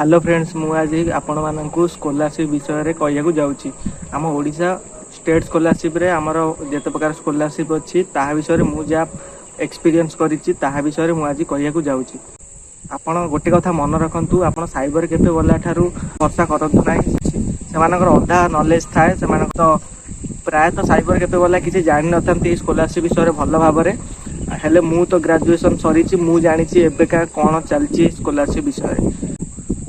Hello friends मु आज आपण मानकु स्कॉलरशिप विषय रे कहिया जाऊँगी। आम ओडिशा स्टेट स्कॉलरशिप रे आमर जेते प्रकार स्कॉलरशिप अच्छी ता विषय रे मु जा एक्सपीरियंस करिछि ता विषय रे मु आज कहिया जाऊँगी। आपण गोटे कथा मन रखंतु, आपण साइबर कैफे वाला ठारू भरसा करंतु नाही। सेमानकर अधा नॉलेज थाए, सेमानक तो प्रायतः साइबर कैफे वाला किसी जानि नथांती स्कॉलरशिप विषय रे भल भाबरे। हेले मु तो ग्रेजुएशन सरीछि, मु जानिछि एबेका कोन चलछि स्कॉलरशिप विषय रे।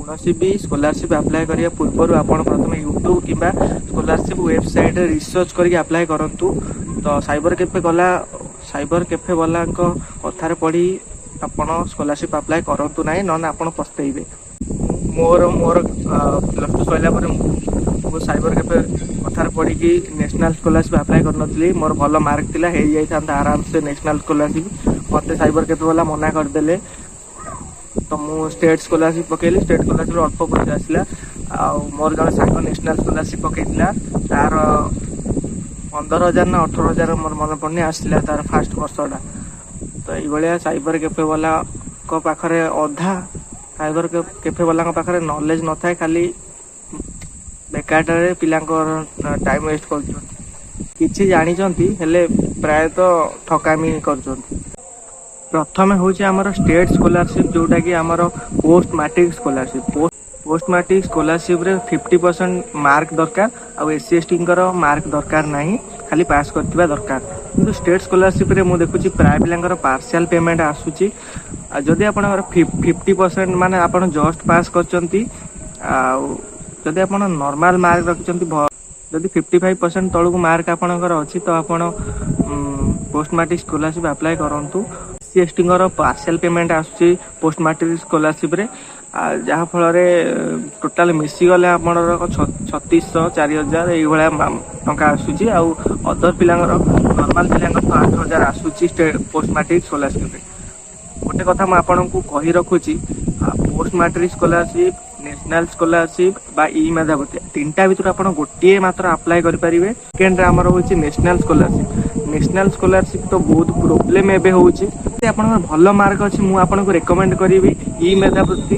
कौन भी स्कॉलरशिप अप्लाई करिया पूर्व आपण प्रथम यूट्यूब किंबा स्कॉलरशिप वेबसाइट रिसर्च करके अप्लाई करंतु। तो साइबर कैफे वाला कथार पढ़ी आपण स्कॉलरशिप अप्लाई करंतु नाही, न आपण पछतैबे। मोर प्लस टू सैला पर मो साइबर कैफे कथार पढ़ी कि नेशनल स्कॉलरशिप अप्लाई करनथली। मोर भल मार्क थिला, हे जाई थांता आराम से नेशनल स्कॉलरशिप। मते साइबर कैफे वाला मना कर देले, तो मु स्टेट स्कॉलरशिप पकेली। स्टेट स्कॉलरशिप अल्प पैसा आसला। मोर जन सांग नेशनल स्कॉलरशिप पकेइला, तार 15,000 ना 18,000 मोर मन पड़नी आसला तार फास्ट वर्षटा। तो ये साइबर कैफे वाला को पाखरे अधा साइबर कैफे वाला पाखरे नॉलेज न थाए, खाली बेकार पिला टाइम वेस्ट कर जानी हेले प्रायतः ठकामी कर। प्रथम हूँ आमर स्टेट स्कॉलरशिप जोटा कि आमर post matric scholarship. Post matric scholarship रे 50% मार्क दरकार, आ एससी एसटी मार्क दरकार नहीं, खाली पास करथिबा दरकार। किंतु स्टेट स्कॉलरशिप रे मु देखुची प्राय पिलांकर पार्शियल पेमेंट आसुची। जदि आपनकर 50% माने आपन जस्ट पास करचंती, आ जदि आपन नॉर्मल मार्क रखचंती, जदि 55% तळकु मार्क आपनकर अछि, तो आपन पोस्ट मैट्रिक स्कॉलरशिप अप्लाई करंतु। एससी एसटी पार्शियल पेमेंट आसुची पोस्ट मैट्रिक स्कॉलरशिप रे, जहाँ फल टोटाल मिसीगले आप 3600 4000 ये टंका आसूची। आउ अदर पिलांगर नॉर्मल पिलांगर तो 8000 आसूची पोस्ट मैट्रिक स्कॉलरशिप रे। गोटे कथा मैं आपको कही रखुची, post matric scholarship, national scholarship बा ई मेधावृत्ति तीनटा भितर आप गोटे मात्र अप्लाई करेंगे। सेकेंड आमर हूँ नेशनल स्कॉलरशिप। नेशनल स्कॉलरशिप तो बहुत प्रोब्लेम एबे होउची। आप भल मार्क अच्छी मुझे रेकमेंड करी ई मेधावृत्ति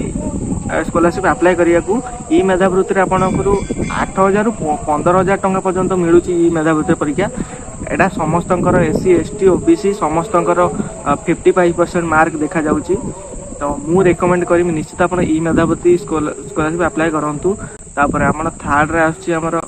स्कॉलरशिप अप्लाई करिया को। ई मेधावृत्ति आपंकर 8,000 रु 15,000 टंका पर्यंत मिलूँ। ई मेधावृत्ति परीक्षा एटा समस्त एससी एसटी ओबीसी समस्त 55% मार्क देखा जाउची। तो मु रेकमेंड करी निश्चित आप ई मेधावृत्ति स्कॉलरशिप अप्लाई करंतु। तापर आम थर्ड रे आछी हमर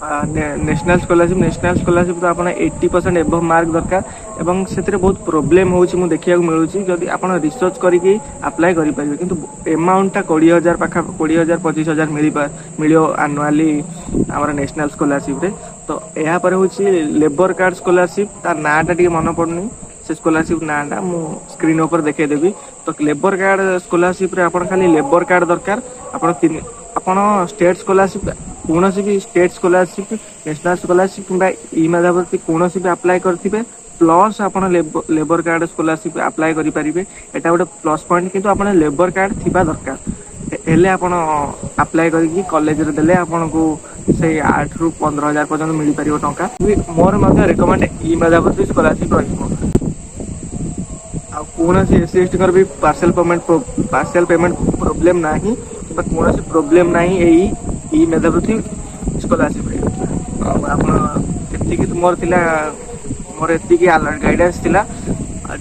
नेशनल स्कॉलरशिप। नेशनल स्कॉलरशिप तो आपन 80% एबव मार्क दरकार, एवं से बहुत प्रोब्लेम होउची मु देखिया को मिलूची। जदि आपन रिसर्च करके अप्लाई करि परिबे, किंतु अमाउंट टा 20,000 पाखा 20,000 25,000 मिलियो एनुअली हमर नेशनल स्कॉलरशिप रे। तो एहा पर होउची लेबर कार्ड स्कॉलरशिप, तार नाटा टी मन पड़नी, से स्कॉलरशिप नाटा मु स्क्रीन ऊपर देखे देबी। तो लेबर कार्ड स्कॉलरशिप रे आपन खाली लेबर कार्ड दरकार। आपन स्टेट स्कॉलरशिप कौन भी स्टेट स्कॉलरशिप, नेशनल स्कॉलरशिप किंबा ई मेधावृत्ति कौन भी अप्लाई करथिबे, प्लस आपन लेबर कार्ड स्कॉलरशिप अप्लाई करि परिबे। एटा गोटे प्लस पॉइंट, किंतु आपन लेबर कार्ड थिबा दरकार। हेले आपन अप्लाई करके कॉलेज रे देले आपन को से 8 रु 15,000 पर्यंत मिली परिबो टंका। मोर मध्ये रेकमेंड ई मेधावृत्ति स्कॉलरशिप रहिबो। आ कौन सी एससी एसटी कर भी पार्शियल पेमेंट प्रॉब्लम नाही, बट कौन सी प्रॉब्लम नाही एई ई मेधावृत्ति स्कॉलरशिप रे। आप मोर एति गाइडेंस थिला।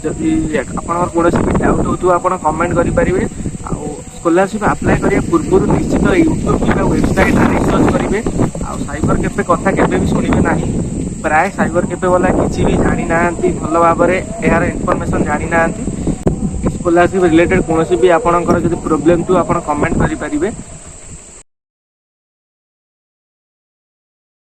जदि आपन कौन भी डाउट हो आप कमेंट करेंगे। स्कॉलरशिप अप्लाई करिया पूर्व निश्चित यूट्यूब किंबा वेबसाइट रिसर्च करेंगे। साइबर कैफे कथा केबे भी सुनिबे नाही। प्राय साइबर कैफे वाला किसी भी जानी ना भल भाव यार इनफॉरमेशन जानी ना। स्कॉलरशिप रिलेटेड कौन भी आपंकर जब प्रोब्लेम थी आप कमेंट करेंगे।